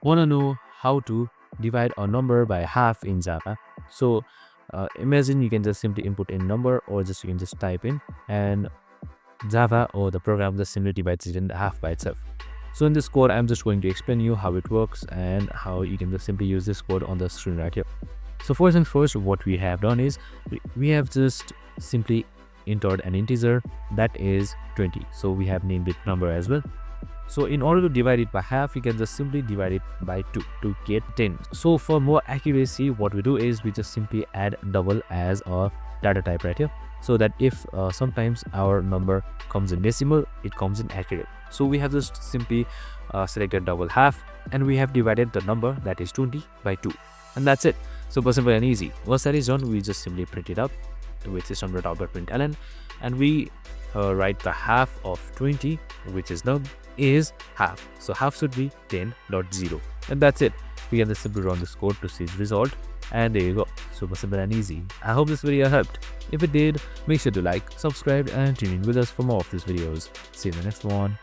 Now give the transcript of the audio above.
Want to know how to divide a number by half in Java? So imagine you can just simply input in number, or just you can just type in, and Java or the program just simply divides it in half by itself. So in this code, I'm just going to explain you how it works and how you can just simply use this code on the screen right here. So first and first, what we have done is we have just simply entered an integer that is 20. So we have named it number as well. So in order to divide it by half, you can just simply divide it by 2 to get 10. So for more accuracy, what we do is we just simply add double as a data type right here, so that if sometimes our number comes in decimal, it comes in accurate. So we have just simply selected double half, and we have divided the number that is 20 by 2, and that's it. Super simple and easy. Once that is done, we just simply print it up with system.out.println, and we write the half of 20, which is num, is half. So half should be 10.0, and that's it. We can just simply run this code to see the result, and there you go. Super simple and easy. I hope this video helped. If it did, make sure to like, subscribe, and tune in with us for more of these videos. See you in the next one.